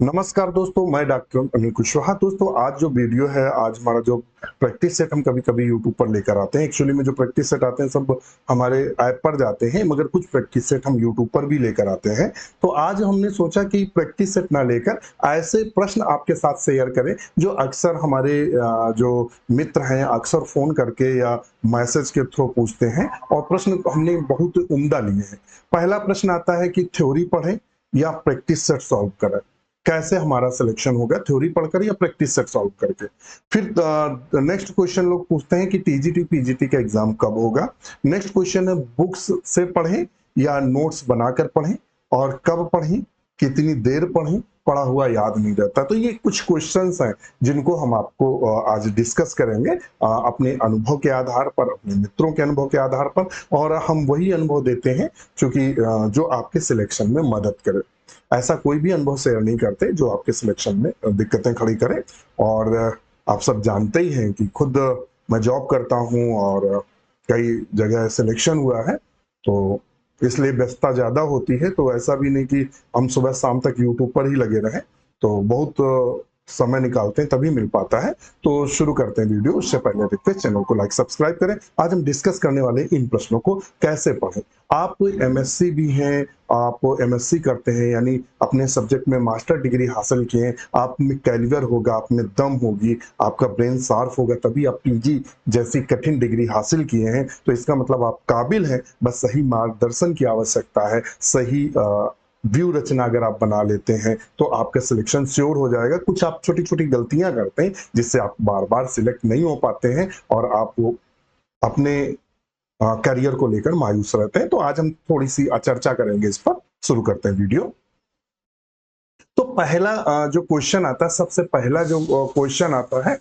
नमस्कार दोस्तों, मैं डॉक्टर अनिल कुशवाहा। दोस्तों, आज जो वीडियो है, आज हमारा जो प्रैक्टिस सेट हम कभी-कभी यूट्यूब पर लेकर आते हैं। एक्चुअली में जो प्रैक्टिस सेट आते हैं सब हमारे ऐप पर जाते हैं, मगर कुछ प्रैक्टिस सेट हम यूट्यूब पर भी लेकर आते हैं। तो आज हमने सोचा कि प्रैक्टिस सेट ना लेकर ऐसे प्रश्न आपके साथ शेयर करें जो अक्सर हमारे जो मित्र हैं अक्सर फ़ोन करके या मैसेज के थ्रू पूछते हैं, और प्रश्न हमने बहुत उम्दा लिए हैं। पहला प्रश्न आता है कि थ्योरी पढ़ें या प्रैक्टिस सेट सॉल्व करें? कैसे हमारा सिलेक्शन होगा, थ्योरी पढ़कर या प्रैक्टिस सेट सॉल्व करके? फिर नेक्स्ट क्वेश्चन लोग पूछते हैं कि टीजीटी पीजीटी का एग्जाम कब होगा? नेक्स्ट क्वेश्चन है बुक्स से पढ़ें या नोट्स बनाकर पढ़ें, और कब पढ़ें, कितनी देर पढ़ें, पढ़ा हुआ याद नहीं रहता। तो ये कुछ क्वेश्चंस हैं जिनको हम आपको आज डिस्कस करेंगे अपने अनुभव के आधार पर, अपने मित्रों के अनुभव के आधार पर, और हम वही अनुभव देते हैं क्योंकि जो आपके सिलेक्शन में मदद करे। ऐसा कोई भी अनुभव शेयर नहीं करते जो आपके सिलेक्शन में दिक्कतें खड़ी करे। और आप सब जानते ही हैं कि खुद मैं जॉब करता हूं और कई जगह सिलेक्शन हुआ है, तो इसलिए व्यस्तता ज्यादा होती है। तो ऐसा भी नहीं कि हम सुबह शाम तक यूट्यूब पर ही लगे रहें, तो बहुत समय निकालते हैं तभी मिल पाता है। तो शुरू करते हैं वीडियो। उससे पहले रिक्वेस्ट, चैनल को लाइक सब्सक्राइब करें। आज हम डिस्कस करने वाले इन प्रश्नों को कैसे पढ़ें। आप एमएससी भी हैं, आप एमएससी करते हैं यानी अपने सब्जेक्ट में मास्टर डिग्री हासिल किए हैं, आप में कैलिबर होगा, आप में दम होगी, आपका ब्रेन शार्प होगा, तभी आप पीजी जैसी कठिन डिग्री हासिल किए हैं। तो इसका मतलब आप काबिल हैं, बस सही मार्गदर्शन की आवश्यकता है। सही व्यू रचना अगर आप बना लेते हैं तो आपका सिलेक्शन श्योर हो जाएगा। कुछ आप छोटी छोटी गलतियां करते हैं जिससे आप बार बार सिलेक्ट नहीं हो पाते हैं और आप वो अपने करियर को लेकर मायूस रहते हैं। तो आज हम थोड़ी सी चर्चा करेंगे इस पर। शुरू करते हैं वीडियो। तो पहला जो क्वेश्चन आता है, सबसे पहला जो क्वेश्चन आता है,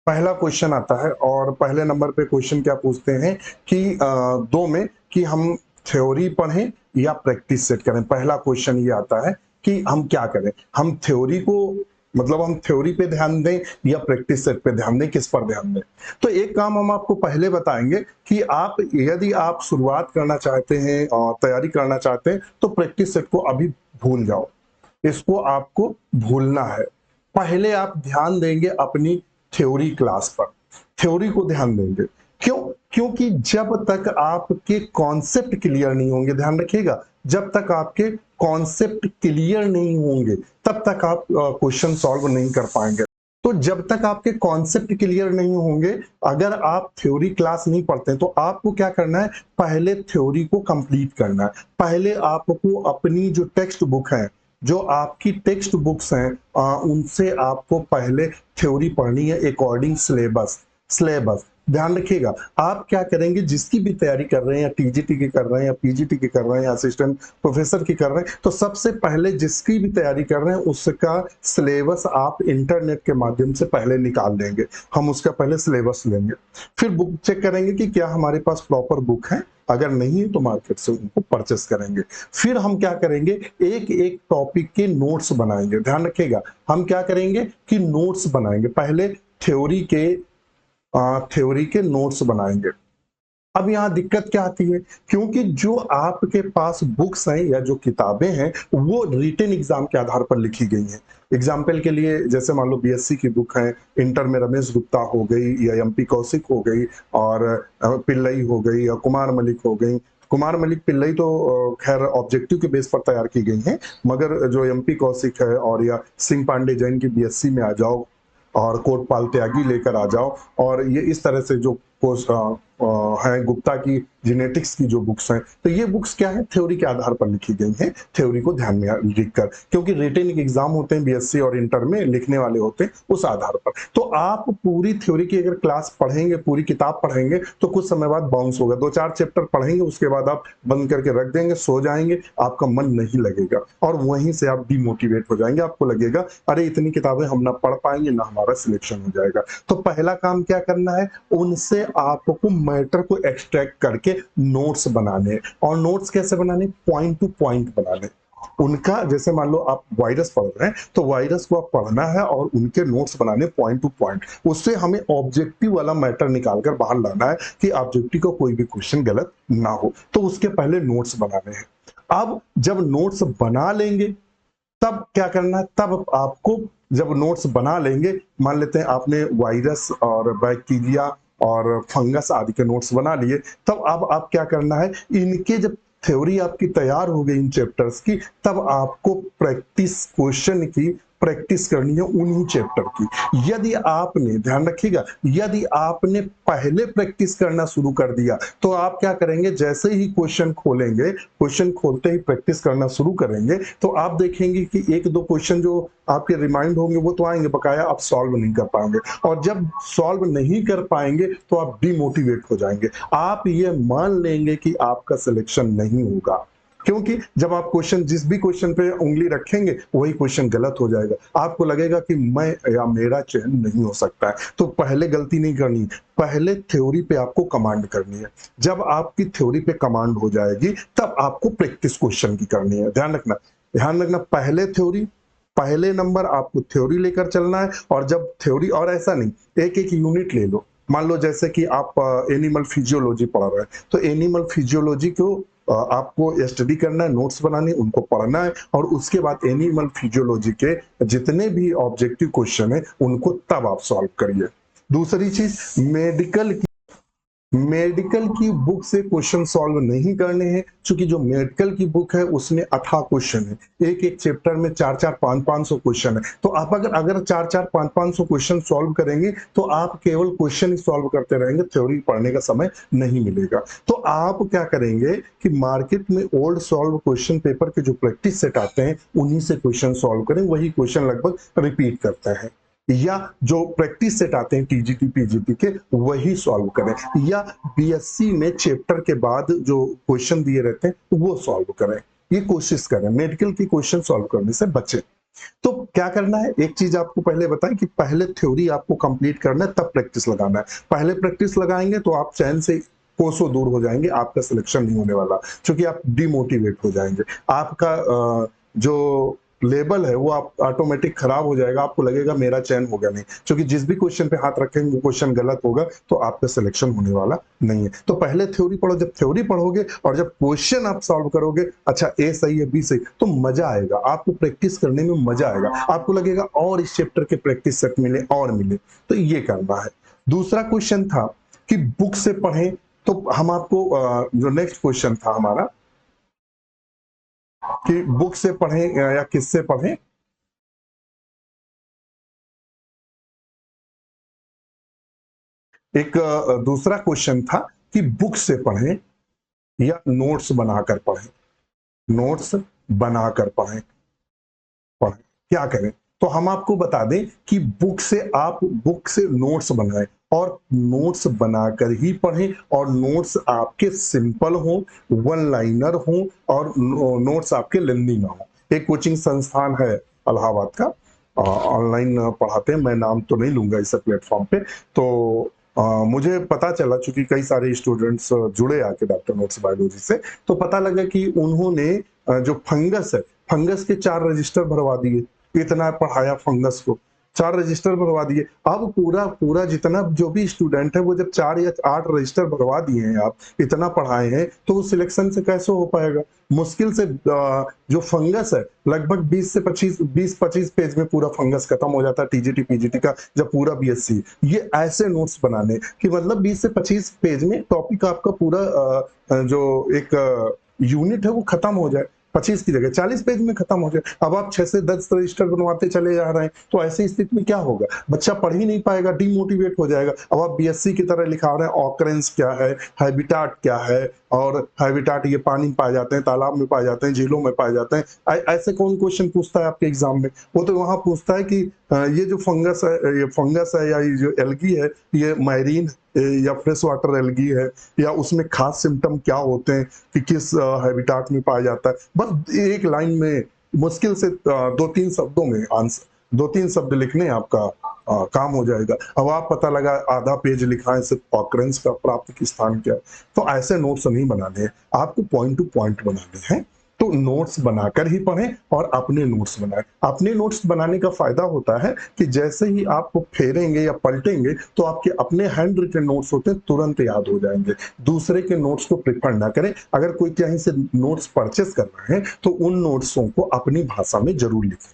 पहला क्वेश्चन आता है, और पहले नंबर पे क्वेश्चन क्या पूछते हैं कि दो में कि हम थ्योरी पढ़ें या प्रैक्टिस सेट करें। पहला क्वेश्चन ये आता है कि हम क्या करें, हम थ्योरी को मतलब हम थ्योरी पे ध्यान दें या प्रैक्टिस सेट पे ध्यान दें, किस पर ध्यान दें? तो एक काम हम आपको पहले बताएंगे कि आप यदि आप शुरुआत करना चाहते हैं और तैयारी करना चाहते हैं तो प्रैक्टिस सेट को अभी भूल जाओ, इसको आपको भूलना है। पहले आप ध्यान देंगे अपनी थ्योरी क्लास पर, थ्योरी को ध्यान देंगे। क्यों? क्योंकि जब तक आपके कॉन्सेप्ट क्लियर नहीं होंगे, ध्यान रखिएगा, जब तक आपके कॉन्सेप्ट क्लियर नहीं होंगे तब तक आप क्वेश्चन सॉल्व नहीं कर पाएंगे। तो जब तक आपके कॉन्सेप्ट क्लियर नहीं होंगे, अगर आप थ्योरी क्लास नहीं पढ़ते हैं, तो आपको क्या करना है, पहले थ्योरी को कंप्लीट करना है। पहले आपको अपनी जो टेक्स्ट बुक है, जो आपकी टेक्स्ट बुक्स हैं, उनसे आपको पहले थ्योरी पढ़नी है अकॉर्डिंग सिलेबस। सिलेबस ध्यान रखिएगा। आप क्या करेंगे, जिसकी भी तैयारी कर रहे हैं, या टीजीटी की कर रहे हैं, या पीजीटी की कर रहे हैं, या असिस्टेंट प्रोफेसर की कर रहे हैं, तो सबसे पहले जिसकी भी तैयारी कर रहे हैं उसका सिलेबस आप इंटरनेट के माध्यम से पहले निकाल लेंगे। हम उसका पहले सिलेबस लेंगे, फिर बुक चेक करेंगे कि क्या हमारे पास प्रॉपर बुक है। अगर नहीं है तो मार्केट से उनको परचेस करेंगे। फिर हम क्या करेंगे, एक एक टॉपिक के नोट्स बनाएंगे। ध्यान रखिएगा, हम क्या करेंगे कि नोट्स बनाएंगे। पहले थ्योरी के नोट्स बनाएंगे। अब यहाँ दिक्कत क्या आती है, क्योंकि जो आपके पास बुक्स हैं या जो किताबें हैं वो रिटन एग्जाम के आधार पर लिखी गई हैं। एग्जाम्पल के लिए, जैसे मान लो बीएससी की बुक है, इंटर में रमेश गुप्ता हो गई, या एमपी कौशिक हो गई, और पिल्लई हो गई, या कुमार मलिक हो गई। कुमार मलिक पिल्लई तो खैर ऑब्जेक्टिव के बेस पर तैयार की गई हैं, मगर जो एमपी कौशिक है, और या सिंह पांडे जैन की बीएससी में आ जाओ, और कोटपाल त्यागी लेकर आ जाओ, और ये इस तरह से जो है गुप्ता की जेनेटिक्स की जो बुक्स हैं, तो ये बुक्स क्या है, थ्योरी के आधार पर लिखी गई हैं। थ्योरी को ध्यान में लिखकर, क्योंकि रिटन एग्जाम होते हैं बीएससी और इंटर में, लिखने वाले होते हैं उस आधार पर। तो आप पूरी थ्योरी की अगर क्लास पढ़ेंगे, पूरी किताब पढ़ेंगे, तो कुछ समय बाद बाउंस होगा। 2-4 चैप्टर पढ़ेंगे, उसके बाद आप बंद करके रख देंगे, सो जाएंगे, आपका मन नहीं लगेगा, और वहीं से आप डिमोटिवेट हो जाएंगे। आपको लगेगा अरे इतनी किताबें हम ना पढ़ पाएंगे, ना हमारा सिलेक्शन हो जाएगा। तो पहला काम क्या करना है, उनसे आपको मैटर को एक्सट्रैक्ट करके नोट्स बनाने। और नोट्स कैसे बनाने, पॉइंट टू पॉइंट बनाने उनका। जैसे मान लो आप वायरस पढ़ रहे हैं, तो वायरस को आप पढ़ना है और उनके नोट्स बनाने पॉइंट टू पॉइंट। उससे हमें ऑब्जेक्टिव वाला मैटर निकालकर बाहर लाना है कि ऑब्जेक्टिव का कोई भी क्वेश्चन गलत ना हो। तो उसके पहले नोट्स बनाने हैं। अब जब नोट्स बना लेंगे तब क्या करना है, तब आपको जब नोट्स बना लेंगे, मान लेते हैं आपने वायरस और बैक्टीरिया और फंगस आदि के नोट्स बना लिए, तब अब आप क्या करना है, इनके जब थ्योरी आपकी तैयार हो गई इन चैप्टर्स की, तब आपको प्रैक्टिस क्वेश्चन की प्रैक्टिस करनी है उन्हीं चैप्टर की। यदि आपने, ध्यान रखिएगा, यदि आपने पहले प्रैक्टिस करना शुरू कर दिया तो आप क्या करेंगे, जैसे ही क्वेश्चन खोलेंगे, क्वेश्चन खोलते ही प्रैक्टिस करना शुरू करेंगे तो आप देखेंगे कि एक दो क्वेश्चन जो आपके रिमाइंड होंगे वो तो आएंगे, बकाया आप सॉल्व नहीं कर पाएंगे, और जब सॉल्व नहीं कर पाएंगे तो आप डिमोटिवेट हो जाएंगे, आप ये मान लेंगे कि आपका सिलेक्शन नहीं होगा, क्योंकि जब आप क्वेश्चन, जिस भी क्वेश्चन पे उंगली रखेंगे वही क्वेश्चन गलत हो जाएगा, आपको लगेगा कि मैं या मेरा चयन नहीं हो सकता है। तो पहले गलती नहीं करनी है, पहले थ्योरी पे आपको कमांड करनी है, जब आपकी थ्योरी पे कमांड हो जाएगी तब आपको प्रैक्टिस क्वेश्चन की करनी है। ध्यान रखना, ध्यान रखना, पहले थ्योरी, पहले नंबर आपको थ्योरी लेकर चलना है, और जब थ्योरी, और ऐसा नहीं एक एक यूनिट ले लो, मान लो जैसे कि आप एनिमल फिजियोलॉजी पढ़ रहे हैं तो एनिमल फिजियोलॉजी को आपको स्टडी करना है, नोट्स बनाने, उनको पढ़ना है, और उसके बाद एनिमल फिजियोलॉजी के जितने भी ऑब्जेक्टिव क्वेश्चन है उनको तब आप सॉल्व करिए। दूसरी चीज, मेडिकल की बुक से क्वेश्चन सॉल्व नहीं करने हैं, क्योंकि जो मेडिकल की बुक है उसमें अथाह क्वेश्चन है, एक एक चैप्टर में 4-4 500 क्वेश्चन है, तो आप अगर 4-4 500 क्वेश्चन सॉल्व करेंगे तो आप केवल क्वेश्चन ही सॉल्व करते रहेंगे, थ्योरी पढ़ने का समय नहीं मिलेगा। तो आप क्या करेंगे कि मार्केट में ओल्ड सॉल्व क्वेश्चन पेपर के जो प्रैक्टिस सेट आते हैं उन्हीं से क्वेश्चन सॉल्व करें, वही क्वेश्चन लगभग रिपीट करते हैं, या जो प्रैक्टिस सेट आते हैं टीजीटी पीजीटी के वही सॉल्व करें, या बीएससी में चैप्टर के बाद जो क्वेश्चन दिए रहते हैं वो सॉल्व करें, ये कोशिश करें, मेडिकल की क्वेश्चन सॉल्व करने से बचें। तो क्या करना है, एक चीज आपको पहले बताएं कि पहले थ्योरी आपको कंप्लीट करना है तब प्रैक्टिस लगाना है, पहले प्रैक्टिस लगाएंगे तो आप चैन से कोसों दूर हो जाएंगे, आपका सिलेक्शन नहीं होने वाला, क्योंकि आप डिमोटिवेट हो जाएंगे, आपका जो लेबल है वो आप ऑटोमेटिक खराब हो जाएगा, आपको लगेगा मेरा चयन होगा नहीं, क्योंकि जिस भी क्वेश्चन पे हाथ रखेंगे वो क्वेश्चन गलत होगा तो आपका सिलेक्शन होने वाला नहीं है। तो पहले थ्योरी पढ़ो, जब थ्योरी पढ़ोगे और जब क्वेश्चन आप सॉल्व करोगे, अच्छा ए सही है बी सही, तो मजा आएगा, आपको प्रैक्टिस करने में मजा आएगा, आपको लगेगा और इस चैप्टर के प्रैक्टिस सेट मिले और मिले, तो ये करना है। दूसरा क्वेश्चन था कि बुक से पढ़ें, तो हम आपको जो नेक्स्ट क्वेश्चन था हमारा कि बुक से पढ़ें या किससे पढ़ें, एक दूसरा क्वेश्चन था कि बुक से पढ़ें या नोट्स बनाकर पढ़ें, नोट्स बनाकर पढ़ें, पढ़ें क्या करें, तो हम आपको बता दें कि बुक से नोट्स बनाएं, और नोट्स बनाकर ही पढ़ें, और नोट्स आपके सिंपल हो, वन लाइनर हो, और नोट्स आपके लेंदी ना हो। एक कोचिंग संस्थान है इलाहाबाद का, ऑनलाइन पढ़ाते हैं, मैं नाम तो नहीं लूंगा इस प्लेटफॉर्म पे, तो मुझे पता चला, चूंकि कई सारे स्टूडेंट्स जुड़े आके डॉक्टर नोट्स बायोलॉजी से, तो पता लगा कि उन्होंने जो फंगस है, फंगस के 4 रजिस्टर भरवा दिए, इतना पढ़ाया फंगस को, 4 रजिस्टर भरवा दिए। अब पूरा पूरा जितना जो भी स्टूडेंट है वो जब 4 या 8 रजिस्टर भरवा दिए हैं, आप इतना पढ़ाए हैं, तो वो सिलेक्शन से कैसे हो पाएगा, मुश्किल से जो फंगस है लगभग 20-25 पेज में पूरा फंगस खत्म हो जाता है टीजीटी पीजीटी का, जब पूरा बीएससी, ये ऐसे नोट्स बनाने कि मतलब 20 से 25 पेज में टॉपिक आपका पूरा जो एक यूनिट है वो खत्म हो जाए, 25 की जगह 40 पेज में खत्म हो जाए। अब आप 6 से 10 रजिस्टर बनवाते चले जा रहे हैं, तो ऐसी स्थिति में क्या होगा, बच्चा पढ़ ही नहीं पाएगा, डिमोटिवेट हो जाएगा। अब आप बीएससी की तरह लिखा रहे हैं, ऑकरेंस क्या है, हैबिटाट क्या है, और हैबिटाट ये पानी में पाए जाते हैं, तालाब में पाए जाते हैं, झीलों में पाए जाते हैं, ऐसे कौन क्वेश्चन पूछता है आपके एग्जाम में, वो तो वहां पूछता है कि ये जो फंगस है, ये फंगस है या ये जो एल्गी है, ये मैरीन या फ्रेश वाटर एल्गी है, या उसमें खास सिम्टम क्या होते हैं कि किस हैबिटाट में पाया जाता है, बस एक लाइन में मुश्किल से 2-3 शब्दों में आंसर, 2-3 शब्द लिखने आपका काम हो जाएगा। अब आप पता लगा आधा पेज लिखा है सिर्फ ऑकरेंस का, प्राप्त की स्थान क्या है, तो ऐसे नोट्स नहीं बनाने हैं, आपको पॉइंट टू पॉइंट बनाने हैं। तो नोट्स बनाकर ही पढ़ें और अपने नोट्स बनाएं। अपने नोट्स बनाने का फायदा होता है कि जैसे ही आप फेरेंगे या पलटेंगे तो आपके अपने हैंड रिटन नोट्स होते हैं तुरंत याद हो जाएंगे। दूसरे के नोट्स को प्रेफर ना करें। अगर कोई कहीं से नोट्स परचेस कर रहे हैं तो उन नोट्सों को अपनी भाषा में जरूर लिखें।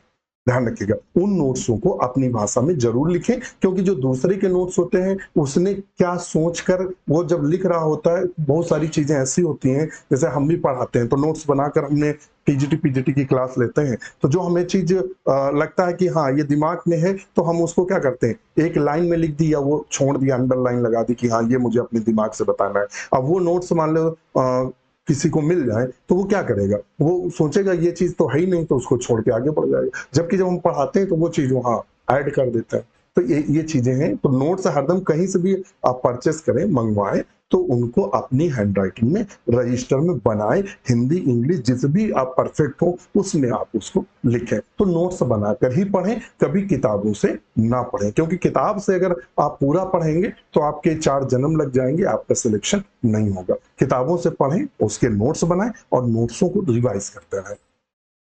ध्यान रखिएगा, उन नोट्सों को अपनी भाषा में जरूर लिखें, क्योंकि जो दूसरे के नोट्स होते हैं उसने क्या सोचकर वो जब लिख रहा होता है, बहुत सारी चीजें ऐसी होती हैं, जैसे हम भी पढ़ाते हैं तो नोट्स बनाकर हमने टीजीटी पीजीटी की क्लास लेते हैं, तो जो हमें चीज लगता है कि हाँ ये दिमाग में है, तो हम उसको क्या करते हैं, एक लाइन में लिख दी या वो छोड़ दिया, अंडरलाइन लगा दी कि हाँ ये मुझे अपने दिमाग से बताना है। अब वो नोट्स मान लो किसी को मिल जाए तो वो क्या करेगा, वो सोचेगा ये चीज तो है ही नहीं, तो उसको छोड़ के आगे बढ़ जाएगा। जबकि जब हम पढ़ाते हैं तो वो चीज वहां ऐड कर देता है। तो ये चीजें हैं। तो नोट्स हरदम कहीं से भी आप परचेस करें, मंगवाएं, तो उनको अपनी हैंड राइटिंग में रजिस्टर में बनाएं। हिंदी इंग्लिश जिस भी आप परफेक्ट हो उसमें आप उसको लिखें। तो नोट्स बनाकर ही पढ़ें, कभी किताबों से ना पढ़ें, क्योंकि किताब से अगर आप पूरा पढ़ेंगे तो आपके 4 जन्म लग जाएंगे, आपका सिलेक्शन नहीं होगा। किताबों से पढ़ें, उसके नोट्स बनाएं और नोट्सों को रिवाइज करते रहें।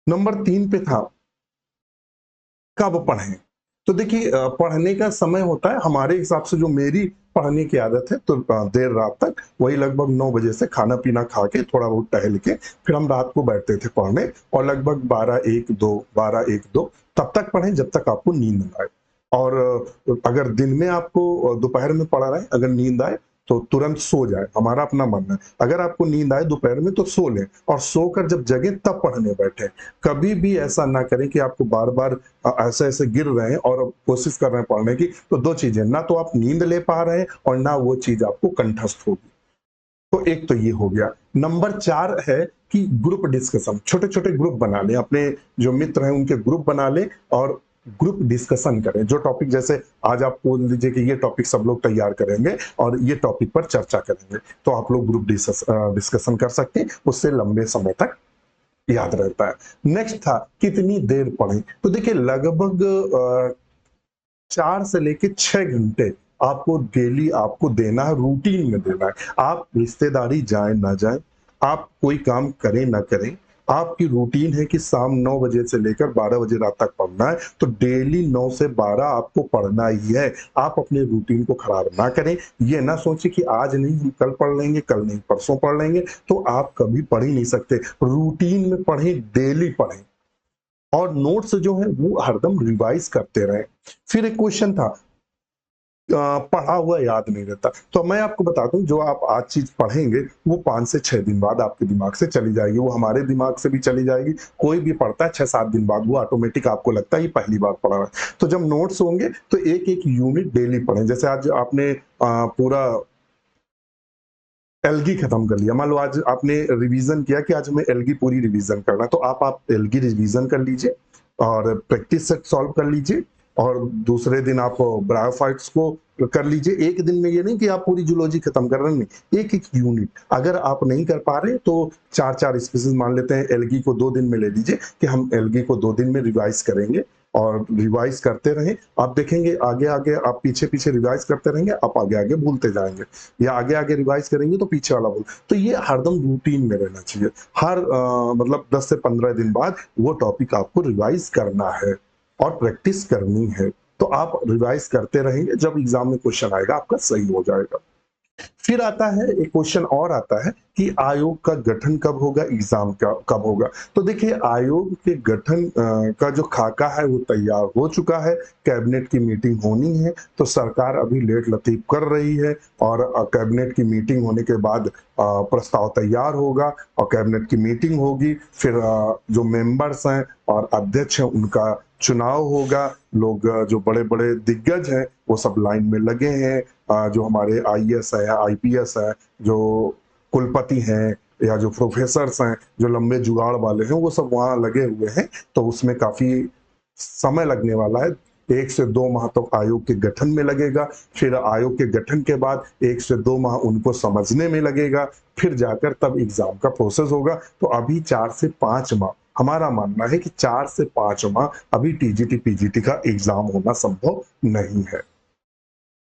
नंबर 3 पे था कब पढ़ें। तो देखिए पढ़ने का समय होता है हमारे हिसाब से, जो मेरी पढ़ने की आदत है, तो देर रात तक, वही लगभग 9 बजे से खाना पीना खा के थोड़ा बहुत टहल के फिर हम रात को बैठते थे पढ़ने, और लगभग 12 1 2 तब तक पढ़ें जब तक आपको नींद ना आए। और अगर दिन में आपको दोपहर में पढ़ा रहे, अगर नींद आए तो तुरंत सो जाए, हमारा अपना मानना है। अगर आपको नींद आए दोपहर में तो सो लें, और सोकर जब जगे तब पढ़ने बैठे। कभी भी ऐसा ना करें कि आपको बार बार ऐसे ऐसे गिर रहे हैं और कोशिश कर रहे हैं पढ़ने की, तो 2 चीजें, ना तो आप नींद ले पा रहे हैं और ना वो चीज आपको कंठस्थ होगी। तो एक तो ये हो गया। नंबर 4 है कि ग्रुप डिस्कशन, छोटे छोटे ग्रुप बना लें, अपने जो मित्र हैं उनके ग्रुप बना लें और ग्रुप डिस्कशन करें। जो टॉपिक, जैसे आज आप बोल दीजिए कि ये टॉपिक सब लोग तैयार करेंगे और ये टॉपिक पर चर्चा करेंगे, तो आप लोग ग्रुप डिस्कशन कर सकते हैं, उससे लंबे समय तक याद रहता है। नेक्स्ट था कितनी देर पढ़ें। तो देखिए लगभग 4 से लेके 6 घंटे आपको डेली आपको देना है, रूटीन में देना है। आप रिश्तेदारी जाए ना जाए, आप कोई काम करें ना करें, आपकी रूटीन है कि शाम 9 बजे से लेकर 12 बजे रात तक पढ़ना है, तो डेली 9 से 12 आपको पढ़ना ही है। आप अपने रूटीन को खराब ना करें। ये ना सोचिए कि आज नहीं हम कल पढ़ लेंगे, कल नहीं परसों पढ़ लेंगे, तो आप कभी पढ़ ही नहीं सकते। रूटीन में पढ़ें, डेली पढ़ें, और नोट्स जो है वो हरदम रिवाइज करते रहें। फिर एक क्वेश्चन था पढ़ा हुआ याद नहीं रहता। तो मैं आपको बताता हूँ, जो आप आज चीज पढ़ेंगे वो 5 से 6 दिन बाद आपके दिमाग से चली जाएगी, वो हमारे दिमाग से भी चली जाएगी। कोई भी पढ़ता है 6-7 दिन बाद वो ऑटोमेटिक आपको लगता है ये पहली बार पढ़ा है। तो जब नोट्स होंगे तो एक एक यूनिट डेली पढ़ें। जैसे आज आपने पूरा एल्गी खत्म कर लिया, मान लो आज आपने रिवीजन किया कि आज हमें एल्गी पूरी रिवीजन करना है, तो आप एल्गी रिवीजन कर लीजिए और प्रैक्टिस सेट सॉल्व कर लीजिए, और दूसरे दिन आप ब्रायोफाइट्स को कर लीजिए। एक दिन में ये नहीं कि आप पूरी जूलॉजी खत्म कर रहे हैं, नहीं, एक एक यूनिट। अगर आप नहीं कर पा रहे तो 4-4 स्पीसीज मान लेते हैं, एल्गी को 2 दिन में ले लीजिए कि हम एल्गी को 2 दिन में रिवाइज करेंगे, और रिवाइज करते रहें। आप देखेंगे आगे आगे आप पीछे पीछे रिवाइज करते रहेंगे, आप आगे आगे भूलते जाएंगे, या आगे आगे रिवाइज करेंगे तो पीछे वाला भूल। तो ये हरदम रूटीन में रहना चाहिए। हर मतलब 10 से 15 दिन बाद वो टॉपिक आपको रिवाइज करना है और प्रैक्टिस करनी है। तो आप रिवाइज करते रहेंगे, जब एग्जाम में क्वेश्चन आएगा आपका सही हो जाएगा। फिर आता है एक क्वेश्चन और आता है कि आयोग का गठन कब होगा, एग्जाम का कब होगा। तो देखिए आयोग के गठन का जो खाका है वो तैयार हो चुका है, कैबिनेट की मीटिंग होनी है, तो सरकार अभी लेट लतीफ कर रही है, और कैबिनेट की मीटिंग होने के बाद प्रस्ताव तैयार होगा और कैबिनेट की मीटिंग होगी, फिर जो मेंबर्स हैं और अध्यक्ष हैं उनका चुनाव होगा। लोग जो बड़े बड़े दिग्गज हैं वो सब लाइन में लगे हैं, जो हमारे आईएएस है, आईपीएस है, जो कुलपति हैं या जो प्रोफेसर्स हैं, जो लंबे जुगाड़ वाले हैं, वो सब वहां लगे हुए हैं। तो उसमें काफी समय लगने वाला है। 1 से 2 माह तो आयोग के गठन में लगेगा, फिर आयोग के गठन के बाद 1 से 2 माह उनको समझने में लगेगा, फिर जाकर तब एग्जाम का प्रोसेस होगा। तो अभी 4 से 5 माह, हमारा मानना है कि 4 से 5 माह अभी टीजीटी पीजीटी का एग्जाम होना संभव नहीं है।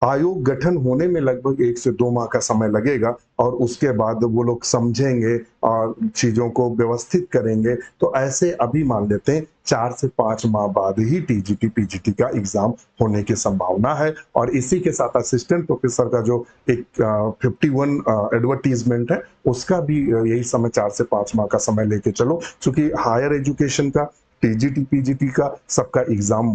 आयोग गठन होने में लगभग 1 से 2 माह का समय लगेगा और उसके बाद वो लोग समझेंगे और चीज़ों को व्यवस्थित करेंगे। तो ऐसे अभी मान लेते हैं 4 से 5 माह बाद ही टीजीटी, पीजीटी का एग्ज़ाम होने की संभावना है। और इसी के साथ असिस्टेंट प्रोफ़ेसर का जो एक 51 एडवर्टाइज़मेंट है, उसका भी यही समय 4 से 5 माह का समय लेके चलो। चूँकि हायर एजुकेशन का, टीजीटी, पीजीटी का सबका एग्ज़ाम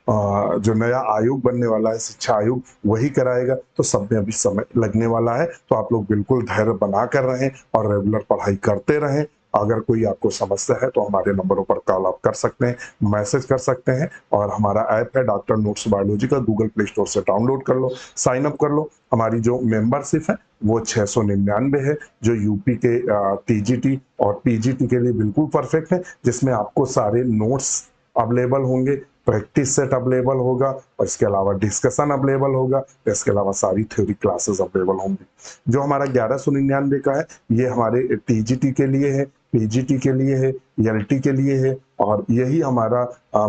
जो नया आयोग बनने वाला है, शिक्षा आयोग, वही कराएगा, तो सब में अभी समय लगने वाला है। तो आप लोग बिल्कुल धैर्य बनाकर रहें और रेगुलर पढ़ाई करते रहें। अगर कोई आपको समस्या है तो हमारे नंबरों पर कॉल आप कर सकते हैं, मैसेज कर सकते हैं। और हमारा ऐप है डॉक्टर नोट्स बायोलॉजी का, गूगल प्ले स्टोर से डाउनलोड कर लो, साइन अप कर लो। हमारी जो मेंबरशिप है वो 699 है, जो यूपी के टीजीटी और पीजीटी के लिए बिल्कुल परफेक्ट है, जिसमें आपको सारे नोट्स अवेलेबल होंगे, प्रैक्टिस सेट अवेलेबल होगा और इसके अलावा डिस्कशन अवेलेबल होगा। इसके अलावा सारी थ्योरी क्लासेस अवेलेबल होंगी। जो हमारा 1199 का है, ये हमारे टीजीटी के लिए है, पीजीटी के लिए है, एलटी के लिए है और यही हमारा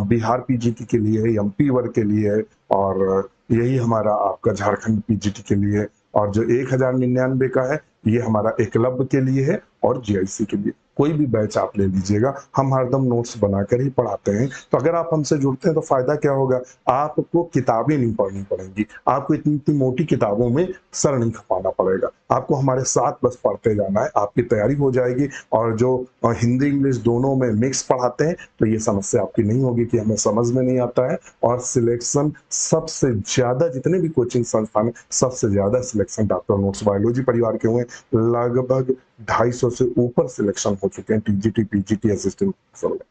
बिहार पीजीटी के लिए है, एमपी वर्ग के लिए है और यही हमारा आपका झारखंड पीजीटी के लिए है। और जो 1099 का है, ये हमारा एकलव्य के लिए है और जीआईसी के लिए। कोई भी बैच आप ले लीजिएगा, हम हरदम नोट्स बनाकर ही पढ़ाते हैं। तो अगर आप हमसे जुड़ते हैं तो फायदा क्या होगा, आपको किताबें नहीं पढ़नी पड़ेंगी, आपको इतनी इतनी मोटी किताबों में सर नहीं खपाना पड़ेगा, आपको हमारे साथ बस पढ़ते जाना है, आपकी तैयारी हो जाएगी। और जो हिंदी इंग्लिश दोनों में मिक्स पढ़ाते हैं, तो ये समस्या आपकी नहीं होगी कि हमें समझ में नहीं आता है। और सिलेक्शन सबसे ज्यादा, जितने भी कोचिंग संस्थान है, सबसे ज्यादा सिलेक्शन डॉक्टर नोट्स बायोलॉजी परिवार के हुए। लगभग 250 से ऊपर सिलेक्शन हो चुके हैं टीजीटी, पीजीटी, असिस्टेंट प्रोफेसर।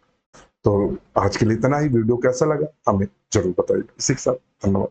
तो आज के लिए इतना ही। वीडियो कैसा लगा हमें जरूर बताइए। इसी के साथ धन्यवाद।